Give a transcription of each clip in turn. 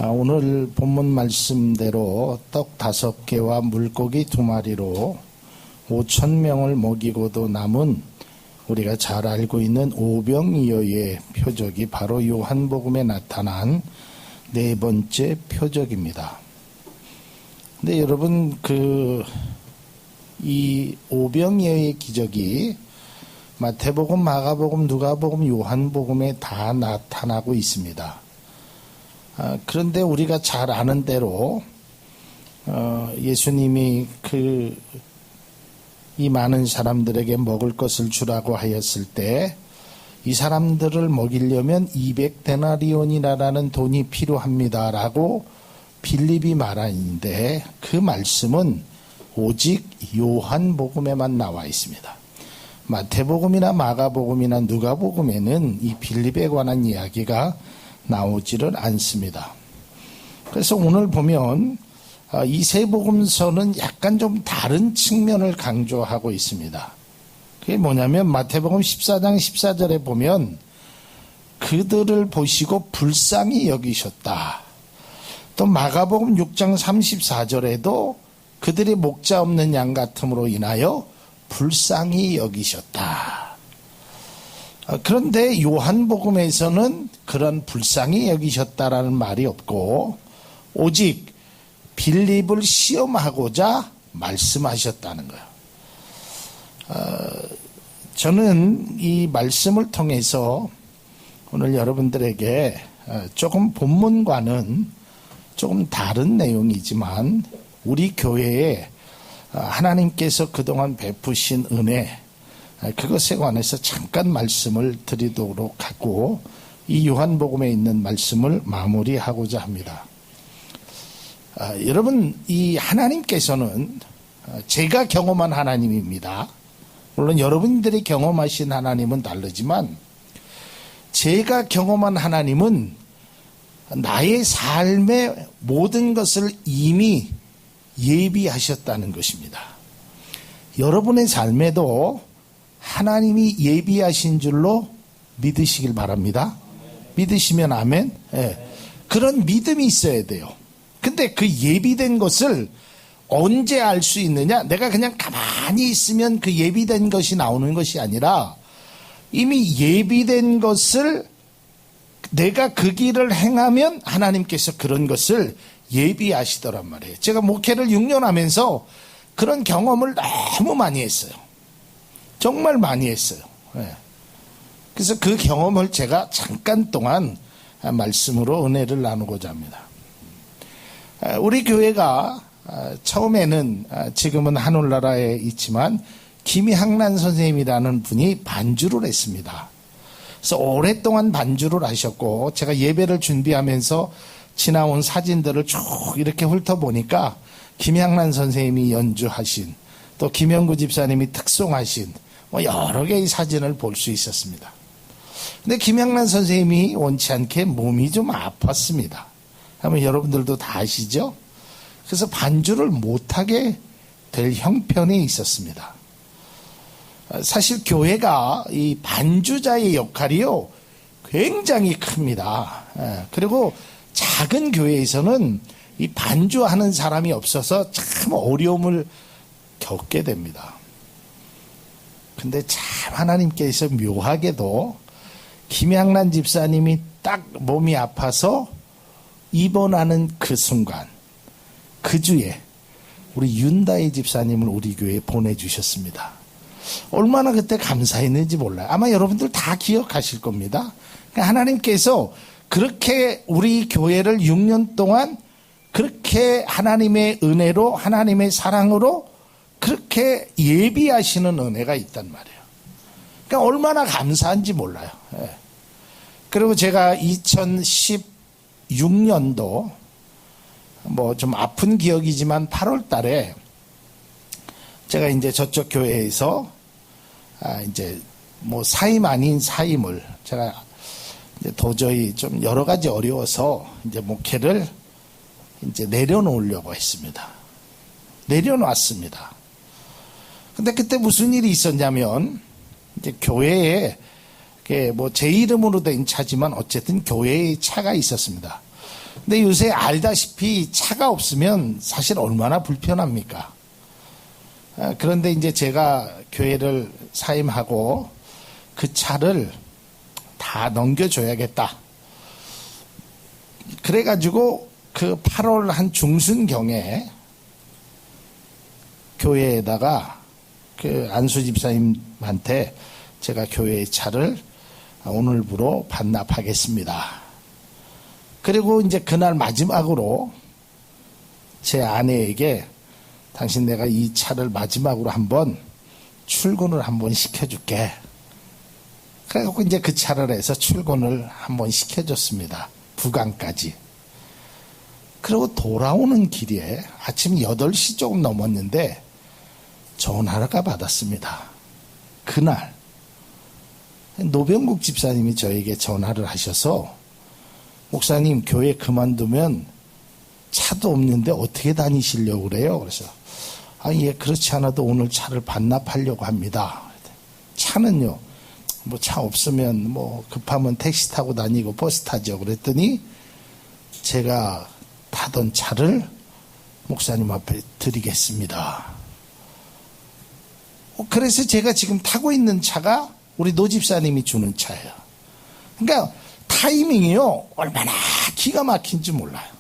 오늘 본문 말씀대로 떡 5개와 물고기 2마리로 5,000명을 먹이고도 남은 우리가 잘 알고 있는 오병이어의 표적이 바로 요한복음에 나타난 4번째 표적입니다. 근데 여러분, 이 오병이어의 기적이 마태복음, 마가복음, 누가복음, 요한복음에 다 나타나고 있습니다. 그런데 우리가 잘 아는 대로 예수님이 이 많은 사람들에게 먹을 것을 주라고 하였을 때 이 사람들을 먹이려면 200데나리온이라는 돈이 필요합니다라고 빌립이 말하는데, 그 말씀은 오직 요한복음에만 나와 있습니다. 마태복음이나 마가복음이나 누가복음에는 이 빌립에 관한 이야기가 나오지를 않습니다. 그래서 오늘 보면 이 세 복음서는 약간 좀 다른 측면을 강조하고 있습니다. 그게 뭐냐면 마태복음 14장 14절에 보면 그들을 보시고 불쌍히 여기셨다. 또 마가복음 6장 34절에도 그들이 목자 없는 양 같음으로 인하여 불쌍히 여기셨다. 그런데 요한복음에서는 그런 불쌍히 여기셨다라는 말이 없고 오직 빌립을 시험하고자 말씀하셨다는 거예요. 저는 이 말씀을 통해서 오늘 여러분들에게 조금 본문과는 조금 다른 내용이지만 우리 교회에 하나님께서 그동안 베푸신 은혜, 그것에 관해서 잠깐 말씀을 드리도록 하고 이 요한복음에 있는 말씀을 마무리하고자 합니다. 여러분, 이 하나님께서는 제가 경험한 하나님입니다. 물론 여러분들이 경험하신 하나님은 다르지만 제가 경험한 하나님은 나의 삶의 모든 것을 이미 예비하셨다는 것입니다. 여러분의 삶에도 하나님이 예비하신 줄로 믿으시길 바랍니다. 믿으시면 아멘. 네. 그런 믿음이 있어야 돼요. 근데 그 예비된 것을 언제 알 수 있느냐? 내가 그냥 가만히 있으면 그 예비된 것이 나오는 것이 아니라 이미 예비된 것을 내가 그 길을 행하면 하나님께서 그런 것을 예비하시더란 말이에요. 제가 목회를 6년 하면서 그런 경험을 너무 많이 했어요. 정말 많이 했어요. 그래서 그 경험을 제가 잠깐 동안 말씀으로 은혜를 나누고자 합니다. 우리 교회가 처음에는 지금은 하늘나라에 있지만 김향란 선생님이라는 분이 반주를 했습니다. 그래서 오랫동안 반주를 하셨고 제가 예배를 준비하면서 지나온 사진들을 쭉 이렇게 훑어보니까 김향란 선생님이 연주하신 또 김영구 집사님이 특송하신 여러 개의 사진을 볼 수 있었습니다. 근데 김향란 선생님이 원치 않게 몸이 좀 아팠습니다. 아마 여러분들도 다 아시죠? 그래서 반주를 못하게 될 형편이 있었습니다. 사실 교회가 이 반주자의 역할이요 굉장히 큽니다. 그리고 작은 교회에서는 이 반주하는 사람이 없어서 참 어려움을 겪게 됩니다. 근데 참 하나님께서 묘하게도 김향란 집사님이 딱 몸이 아파서 입원하는 그 순간, 그 주에 우리 윤다희 집사님을 우리 교회에 보내주셨습니다. 얼마나 그때 감사했는지 몰라요. 아마 여러분들 다 기억하실 겁니다. 그러니까 하나님께서 그렇게 우리 교회를 6년 동안 그렇게 하나님의 은혜로 하나님의 사랑으로 그렇게 예비하시는 은혜가 있단 말이에요. 그러니까 얼마나 감사한지 몰라요. 그리고 제가 2016년도 뭐 좀 아픈 기억이지만 8월 달에 제가 이제 저쪽 교회에서 이제 뭐 사임 아닌 사임을 제가 이제 도저히 좀 여러 가지 어려워서 이제 목회를 이제 내려놓으려고 했습니다. 내려놨습니다. 근데 그때 무슨 일이 있었냐면 이제 교회에 뭐 제 이름으로 된 차지만 어쨌든 교회에 차가 있었습니다. 근데 요새 알다시피 차가 없으면 사실 얼마나 불편합니까? 그런데 이제 제가 교회를 사임하고 그 차를 다 넘겨줘야겠다. 그래가지고 그 8월 한 중순경에 교회에다가 그 안수 집사님한테 제가 교회의 차를 오늘부로 반납하겠습니다. 그리고 이제 그날 마지막으로 제 아내에게 당신 내가 이 차를 마지막으로 한번 출근을 한번 시켜줄게. 그래갖고 이제 그 차를 해서 출근을 한번 시켜줬습니다. 부강까지. 그리고 돌아오는 길에 아침 8시 조금 넘었는데 전화가 받았습니다. 그날 노병국 집사님이 저에게 전화를 하셔서 목사님 교회 그만두면 차도 없는데 어떻게 다니시려고 그래요? 그래서 예 그렇지 않아도 오늘 차를 반납하려고 합니다. 차는요 뭐 차 없으면 뭐 급하면 택시 타고 다니고 버스 타죠. 그랬더니 제가 타던 차를 목사님 앞에 드리겠습니다. 그래서 제가 지금 타고 있는 차가 우리 노 집사님이 주는 차예요. 그러니까 타이밍이요 얼마나 기가 막힌지 몰라요.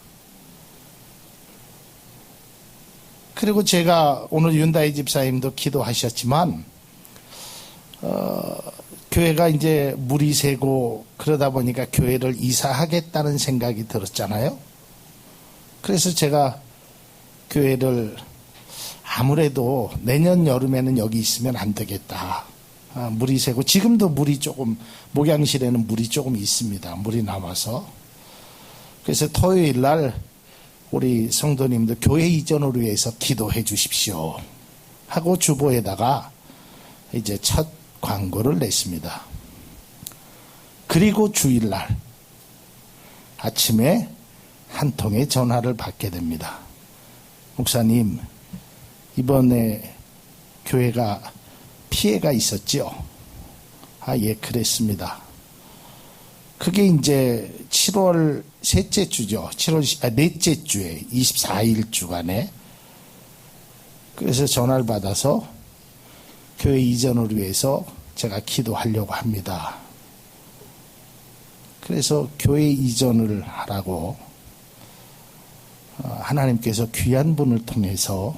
그리고 제가 오늘 윤다희 집사님도 기도하셨지만 교회가 이제 물이 새고 그러다 보니까 교회를 이사하겠다는 생각이 들었잖아요. 그래서 제가 교회를 아무래도 내년 여름에는 여기 있으면 안 되겠다. 물이 새고 지금도 물이 조금 목양실에는 물이 조금 있습니다. 물이 남아서. 그래서 토요일 날 우리 성도님들 교회 이전을 위해서 기도해 주십시오 하고 주보에다가 이제 첫 광고를 냈습니다. 그리고 주일날 아침에 한 통의 전화를 받게 됩니다. 목사님 이번에 교회가 피해가 있었죠? 예 그랬습니다. 그게 이제 7월 셋째 주죠. 넷째 주에 24일 주간에. 그래서 전화를 받아서 교회 이전을 위해서 제가 기도하려고 합니다. 그래서 교회 이전을 하라고 하나님께서 귀한 분을 통해서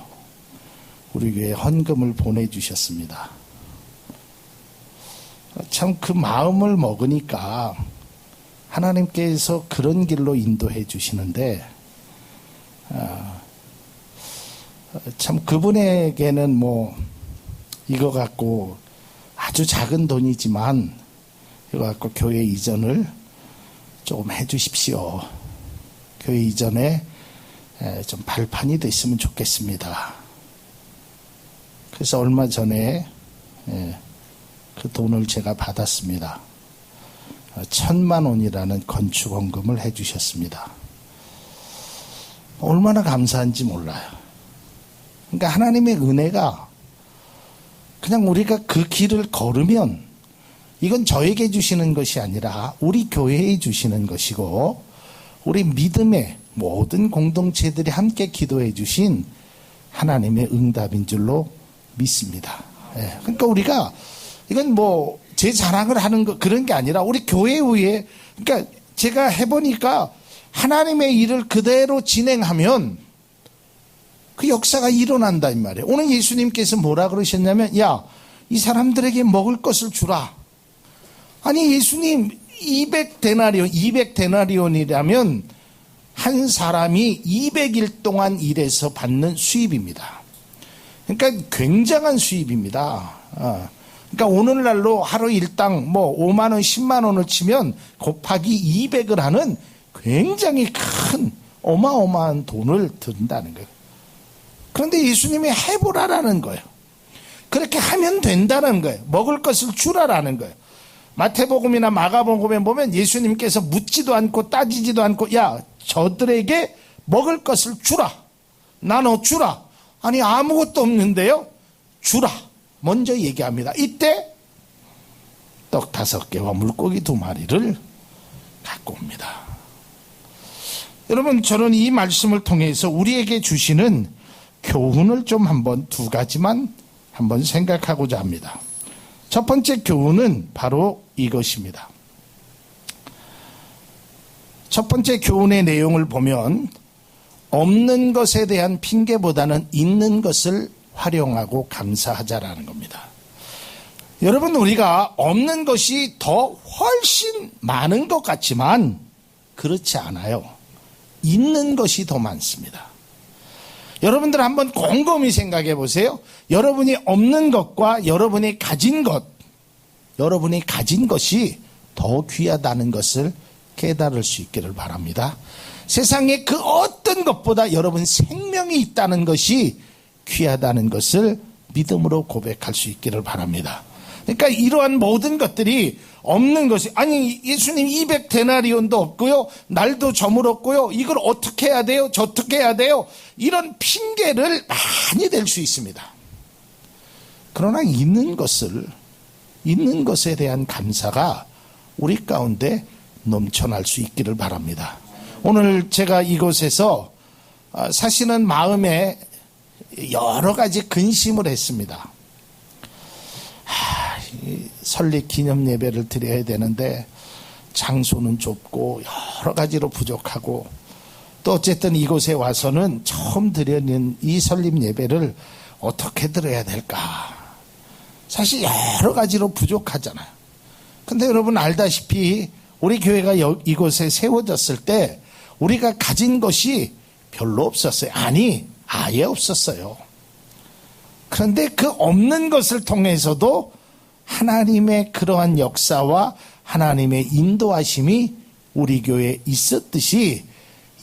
우리 교회에 헌금을 보내주셨습니다. 참 그 마음을 먹으니까 하나님께서 그런 길로 인도해 주시는데 참 그분에게는 뭐 이거 갖고 아주 작은 돈이지만 이거 갖고 교회 이전을 조금 해 주십시오. 교회 이전에 좀 발판이 됐으면 좋겠습니다. 그래서 얼마 전에 그 돈을 제가 받았습니다. 1,000만 원이라는 건축원금을 해주셨습니다. 얼마나 감사한지 몰라요. 그러니까 하나님의 은혜가 그냥 우리가 그 길을 걸으면 이건 저에게 주시는 것이 아니라 우리 교회에 주시는 것이고 우리 믿음의 모든 공동체들이 함께 기도해 주신 하나님의 응답인 줄로 믿습니다. 그러니까 우리가 이건 뭐 제 자랑을 하는 거 그런 게 아니라 우리 교회 위에 그러니까 제가 해보니까 하나님의 일을 그대로 진행하면 그 역사가 일어난다 이 말이에요. 오늘 예수님께서 뭐라 그러셨냐면 야, 이 사람들에게 먹을 것을 주라. 아니 예수님 200데나리온이라면 한 사람이 200일 동안 일해서 받는 수입입니다. 그러니까 굉장한 수입입니다. 그러니까 오늘날로 하루 일당 뭐 5만 원, 10만 원을 치면 곱하기 200을 하는 굉장히 큰 어마어마한 돈을 든다는 거예요. 그런데 예수님이 해보라라는 거예요. 그렇게 하면 된다는 거예요. 먹을 것을 주라라는 거예요. 마태복음이나 마가복음에 보면 예수님께서 묻지도 않고 따지지도 않고 야 저들에게 먹을 것을 주라. 나눠 주라. 아니 아무것도 없는데요. 주라. 먼저 얘기합니다. 이때 떡 5개와 물고기 2마리를 갖고 옵니다. 여러분, 저는 이 말씀을 통해서 우리에게 주시는 교훈을 좀 한번 두 가지만 한번 생각하고자 합니다. 첫 번째 교훈은 바로 이것입니다. 첫 번째 교훈의 내용을 보면 없는 것에 대한 핑계보다는 있는 것을 활용하고 감사하자라는 겁니다. 여러분, 우리가 없는 것이 더 훨씬 많은 것 같지만 그렇지 않아요. 있는 것이 더 많습니다. 여러분들 한번 곰곰이 생각해 보세요. 여러분이 없는 것과 여러분이 가진 것이 더 귀하다는 것을 깨달을 수 있기를 바랍니다. 세상에 그 어떤 것보다 여러분 생명이 있다는 것이 귀하다는 것을 믿음으로 고백할 수 있기를 바랍니다. 그러니까 이러한 모든 것들이 없는 것이, 아니 예수님 200데나리온도 없고요, 날도 저물었고요, 이걸 어떻게 해야 돼요, 저떻게 해야 돼요, 이런 핑계를 많이 댈 수 있습니다. 그러나 있는 것에 대한 감사가 우리 가운데 넘쳐날 수 있기를 바랍니다. 오늘 제가 이곳에서 사실은 마음에 여러 가지 근심을 했습니다. 설립 기념 예배를 드려야 되는데 장소는 좁고 여러 가지로 부족하고, 또 어쨌든 이곳에 와서는 처음 드리는 이 설립 예배를 어떻게 드려야 될까, 사실 여러 가지로 부족하잖아요. 근데 여러분 알다시피 우리 교회가 이곳에 세워졌을 때 우리가 가진 것이 별로 없었어요. 아니, 아예 없었어요. 그런데 그 없는 것을 통해서도 하나님의 그러한 역사와 하나님의 인도하심이 우리 교회에 있었듯이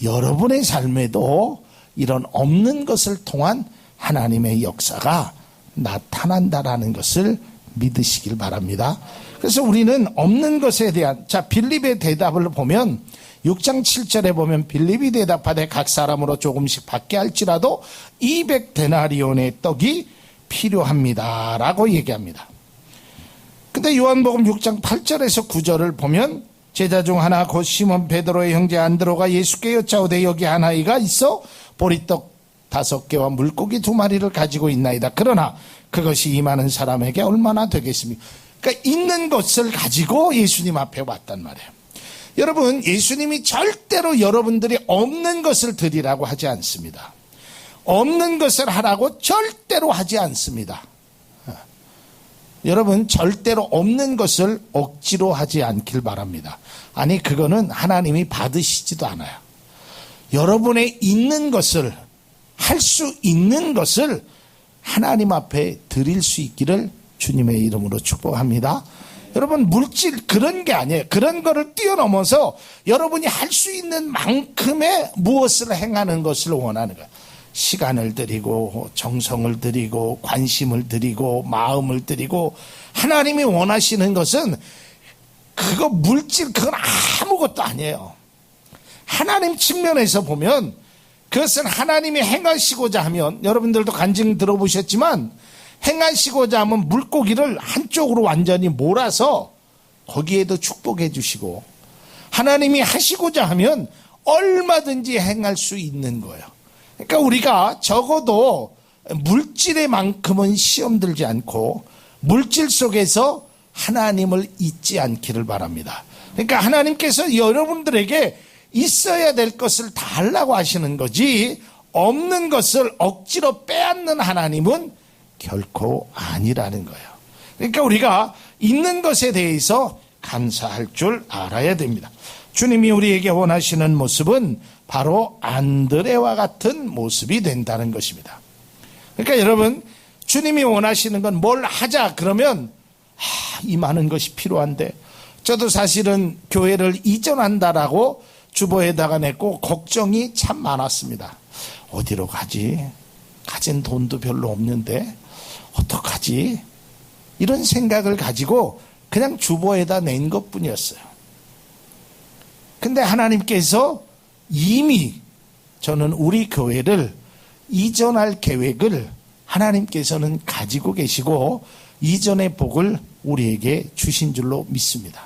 여러분의 삶에도 이런 없는 것을 통한 하나님의 역사가 나타난다라는 것을 믿으시길 바랍니다. 그래서 우리는 없는 것에 대한, 빌립의 대답을 보면 6장 7절에 보면 빌립이 대답하되 각 사람으로 조금씩 받게 할지라도 200데나리온의 떡이 필요합니다 라고 얘기합니다. 근데 요한복음 6장 8절에서 9절을 보면 제자 중 하나 곧 시몬 베드로의 형제 안드로가 예수께 여짜오되 여기 한 아이가 있어 보리떡 5개와 물고기 2마리를 가지고 있나이다. 그러나 그것이 이 많은 사람에게 얼마나 되겠습니까? 그러니까 있는 것을 가지고 예수님 앞에 왔단 말이에요. 여러분, 예수님이 절대로 여러분들이 없는 것을 드리라고 하지 않습니다. 없는 것을 하라고 절대로 하지 않습니다. 여러분, 절대로 없는 것을 억지로 하지 않길 바랍니다. 아니, 그거는 하나님이 받으시지도 않아요. 여러분의 있는 것을, 할 수 있는 것을 하나님 앞에 드릴 수 있기를 주님의 이름으로 축복합니다. 여러분, 물질 그런 게 아니에요. 그런 거를 뛰어넘어서 여러분이 할 수 있는 만큼의 무엇을 행하는 것을 원하는 거예요. 시간을 드리고 정성을 드리고 관심을 드리고 마음을 드리고, 하나님이 원하시는 것은 그거 물질, 그건 아무것도 아니에요. 하나님 측면에서 보면 그것은 하나님이 행하시고자 하면, 여러분들도 간증 들어보셨지만 행하시고자 하면 물고기를 한쪽으로 완전히 몰아서 거기에도 축복해 주시고, 하나님이 하시고자 하면 얼마든지 행할 수 있는 거예요. 그러니까 우리가 적어도 물질의 만큼은 시험 들지 않고 물질 속에서 하나님을 잊지 않기를 바랍니다. 그러니까 하나님께서 여러분들에게 있어야 될 것을 달라고 하시는 거지, 없는 것을 억지로 빼앗는 하나님은 결코 아니라는 거예요. 그러니까 우리가 있는 것에 대해서 감사할 줄 알아야 됩니다. 주님이 우리에게 원하시는 모습은 바로 안드레와 같은 모습이 된다는 것입니다. 그러니까 여러분, 주님이 원하시는 건 뭘 하자 그러면 이 많은 것이 필요한데, 저도 사실은 교회를 이전한다라고 주보에다가 냈고 걱정이 참 많았습니다. 어디로 가지? 가진 돈도 별로 없는데 어떡하지? 이런 생각을 가지고 그냥 주보에다 낸 것뿐이었어요. 근데 하나님께서 이미 저는 우리 교회를 이전할 계획을 하나님께서는 가지고 계시고 이전의 복을 우리에게 주신 줄로 믿습니다.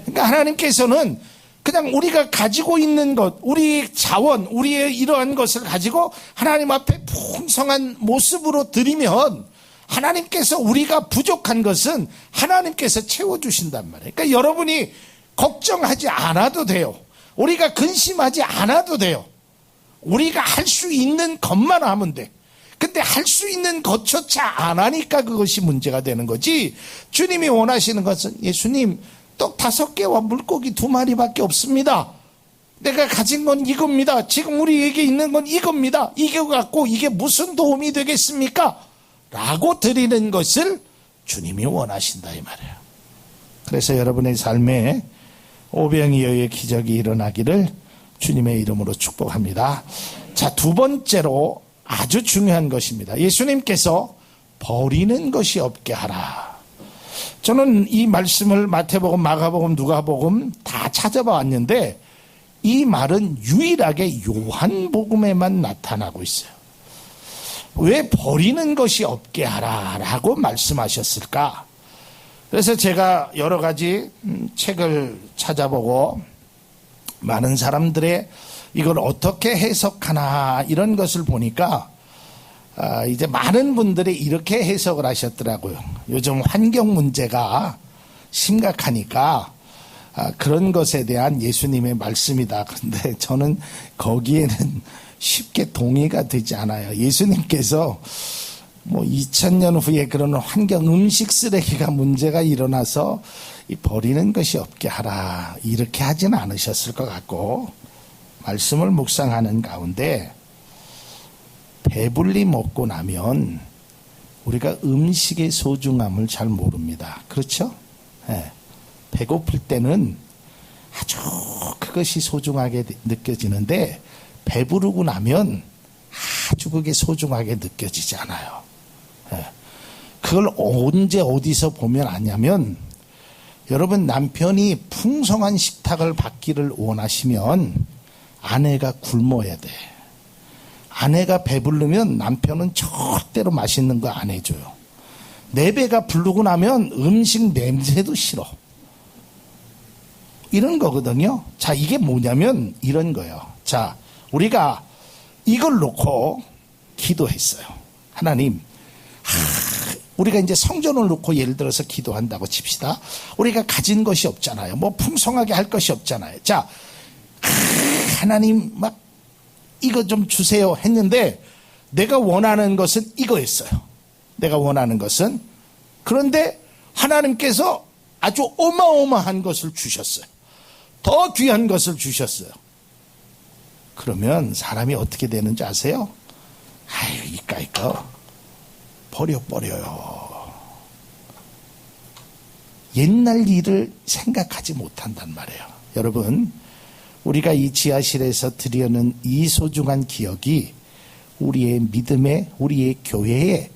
그러니까 하나님께서는 그냥 우리가 가지고 있는 것, 우리 자원, 우리의 이러한 것을 가지고 하나님 앞에 풍성한 모습으로 드리면 하나님께서 우리가 부족한 것은 하나님께서 채워주신단 말이에요. 그러니까 여러분이 걱정하지 않아도 돼요. 우리가 근심하지 않아도 돼요. 우리가 할 수 있는 것만 하면 돼. 근데 할 수 있는 것조차 안 하니까 그것이 문제가 되는 거지. 주님이 원하시는 것은 예수님 떡 5개와 물고기 2마리밖에 없습니다. 내가 가진 건 이겁니다. 지금 우리에게 있는 건 이겁니다. 이거 갖고 이게 무슨 도움이 되겠습니까? 라고 드리는 것을 주님이 원하신다 이 말이에요. 그래서 여러분의 삶에 오병이어의 기적이 일어나기를 주님의 이름으로 축복합니다. 자, 2번째로 아주 중요한 것입니다. 예수님께서 버리는 것이 없게 하라. 저는 이 말씀을 마태복음, 마가복음, 누가복음 다 찾아봐 왔는데 이 말은 유일하게 요한복음에만 나타나고 있어요. 왜 버리는 것이 없게 하라라고 말씀하셨을까? 그래서 제가 여러 가지 책을 찾아보고 많은 사람들의 이걸 어떻게 해석하나 이런 것을 보니까 이제 많은 분들이 이렇게 해석을 하셨더라고요. 요즘 환경 문제가 심각하니까 그런 것에 대한 예수님의 말씀이다. 그런데 저는 거기에는 쉽게 동의가 되지 않아요. 예수님께서 2000년 후에 그런 환경 음식 쓰레기가 문제가 일어나서 버리는 것이 없게 하라 이렇게 하지는 않으셨을 것 같고, 말씀을 묵상하는 가운데 배불리 먹고 나면 우리가 음식의 소중함을 잘 모릅니다. 그렇죠? 네. 배고플 때는 아주 그것이 소중하게 느껴지는데 배부르고 나면 아주 그게 소중하게 느껴지지 않아요. 네. 그걸 언제 어디서 보면 아냐면, 여러분 남편이 풍성한 식탁을 받기를 원하시면 아내가 굶어야 돼. 아내가 배부르면 남편은 절대로 맛있는 거 안 해줘요. 내 배가 부르고 나면 음식 냄새도 싫어. 이런 거거든요. 자, 이게 뭐냐면 이런 거예요. 자, 우리가 이걸 놓고 기도했어요. 하나님, 우리가 이제 성전을 놓고 예를 들어서 기도한다고 칩시다. 우리가 가진 것이 없잖아요. 뭐 풍성하게 할 것이 없잖아요. 자, 하나님 막 이거 좀 주세요 했는데 내가 원하는 것은 이거였어요. 내가 원하는 것은. 그런데 하나님께서 아주 어마어마한 것을 주셨어요. 더 귀한 것을 주셨어요. 그러면 사람이 어떻게 되는지 아세요? 아유, 이거 버려요. 옛날 일을 생각하지 못한단 말이에요. 여러분, 우리가 이 지하실에서 드리는 이 소중한 기억이 우리의 믿음의, 우리의 교회의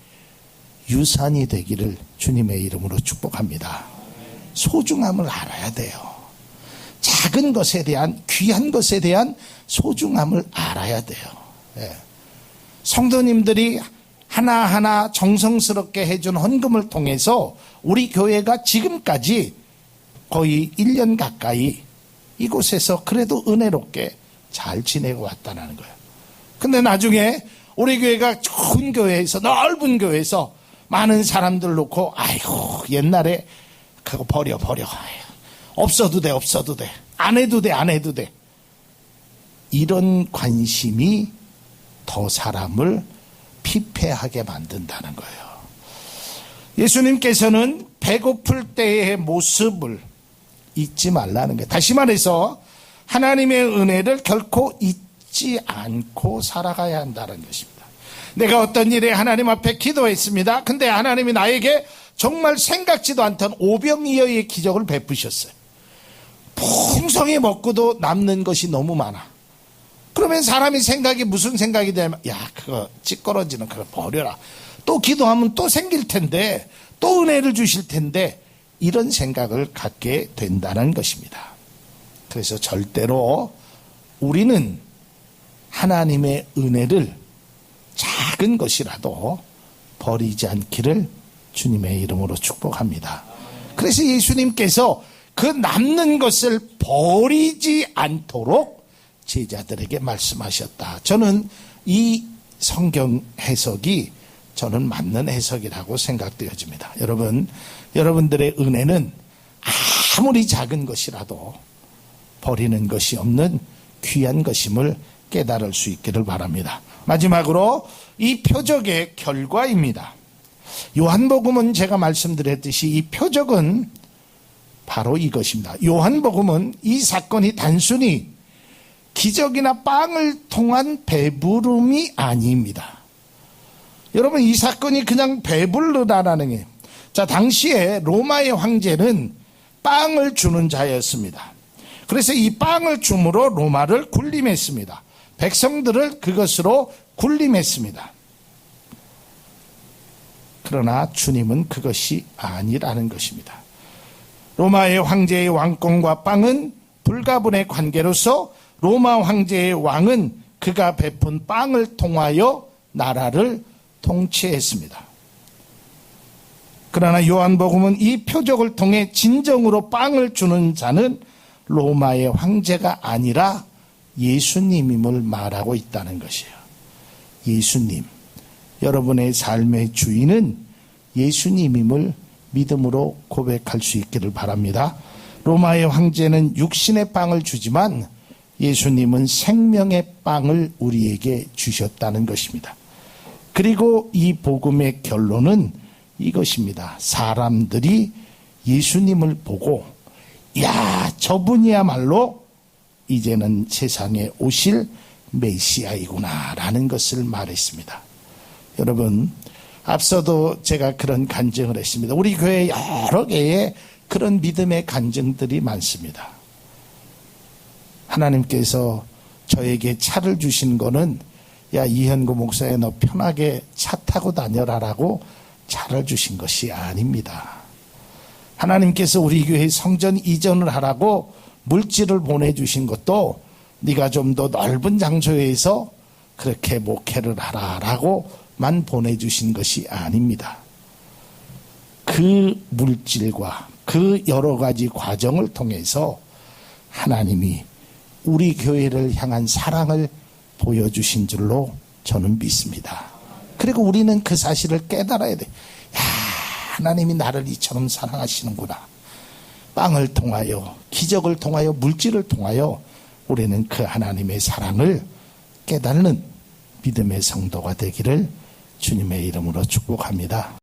유산이 되기를 주님의 이름으로 축복합니다. 소중함을 알아야 돼요. 작은 것에 대한, 귀한 것에 대한 소중함을 알아야 돼요. 네. 성도님들이 하나하나 정성스럽게 해준 헌금을 통해서 우리 교회가 지금까지 거의 1년 가까이 이곳에서 그래도 은혜롭게 잘 지내고 왔다는 거예요. 근데 나중에 우리 교회가 좋은 교회에서, 넓은 교회에서 많은 사람들 놓고, 아이고, 옛날에 그거 버려. 없어도 돼. 안 해도 돼. 이런 관심이 더 사람을 피폐하게 만든다는 거예요. 예수님께서는 배고플 때의 모습을 잊지 말라는 거예요. 다시 말해서 하나님의 은혜를 결코 잊지 않고 살아가야 한다는 것입니다. 내가 어떤 일에 하나님 앞에 기도했습니다. 근데 하나님이 나에게 정말 생각지도 않던 오병이어의 기적을 베푸셨어요. 풍성히 먹고도 남는 것이 너무 많아. 그러면 사람이 무슨 생각이 되면, 야, 그거 찌꺼러지는 그거 버려라. 또 기도하면 또 생길 텐데, 또 은혜를 주실 텐데, 이런 생각을 갖게 된다는 것입니다. 그래서 절대로 우리는 하나님의 은혜를 작은 것이라도 버리지 않기를 주님의 이름으로 축복합니다. 그래서 예수님께서 그 남는 것을 버리지 않도록 제자들에게 말씀하셨다. 저는 이 성경 해석이 저는 맞는 해석이라고 생각되어집니다. 여러분들의 은혜는 아무리 작은 것이라도 버리는 것이 없는 귀한 것임을 깨달을 수 있기를 바랍니다. 마지막으로 이 표적의 결과입니다. 요한복음은 제가 말씀드렸듯이 이 표적은 바로 이것입니다. 요한복음은 이 사건이 단순히 기적이나 빵을 통한 배부름이 아닙니다. 여러분, 이 사건이 그냥 배부르다라는 게, 자, 당시에 로마의 황제는 빵을 주는 자였습니다. 그래서 이 빵을 줌으로 로마를 군림했습니다. 백성들을 그것으로 군림했습니다. 그러나 주님은 그것이 아니라는 것입니다. 로마의 황제의 왕권과 빵은 불가분의 관계로서 로마 황제의 왕은 그가 베푼 빵을 통하여 나라를 통치했습니다. 그러나 요한복음은 이 표적을 통해 진정으로 빵을 주는 자는 로마의 황제가 아니라 예수님임을 말하고 있다는 것이에요. 예수님, 여러분의 삶의 주인은 예수님임을 믿음으로 고백할 수 있기를 바랍니다. 로마의 황제는 육신의 빵을 주지만 예수님은 생명의 빵을 우리에게 주셨다는 것입니다. 그리고 이 복음의 결론은 이것입니다. 사람들이 예수님을 보고 야, 저분이야말로 이제는 세상에 오실 메시아이구나 라는 것을 말했습니다. 여러분, 앞서도 제가 그런 간증을 했습니다. 우리 교회에 여러 개의 그런 믿음의 간증들이 많습니다. 하나님께서 저에게 차를 주신 거는 야, 이현구 목사야, 너 편하게 차 타고 다녀라라고 차를 주신 것이 아닙니다. 하나님께서 우리 교회 성전 이전을 하라고 물질을 보내주신 것도 네가 좀 더 넓은 장소에서 그렇게 목회를 하라라고만 보내주신 것이 아닙니다. 그 물질과 그 여러 가지 과정을 통해서 하나님이 우리 교회를 향한 사랑을 보여주신 줄로 저는 믿습니다. 그리고 우리는 그 사실을 깨달아야 돼. 야, 하나님이 나를 이처럼 사랑하시는구나. 빵을 통하여, 기적을 통하여, 물질을 통하여 우리는 그 하나님의 사랑을 깨닫는 믿음의 성도가 되기를 주님의 이름으로 축복합니다.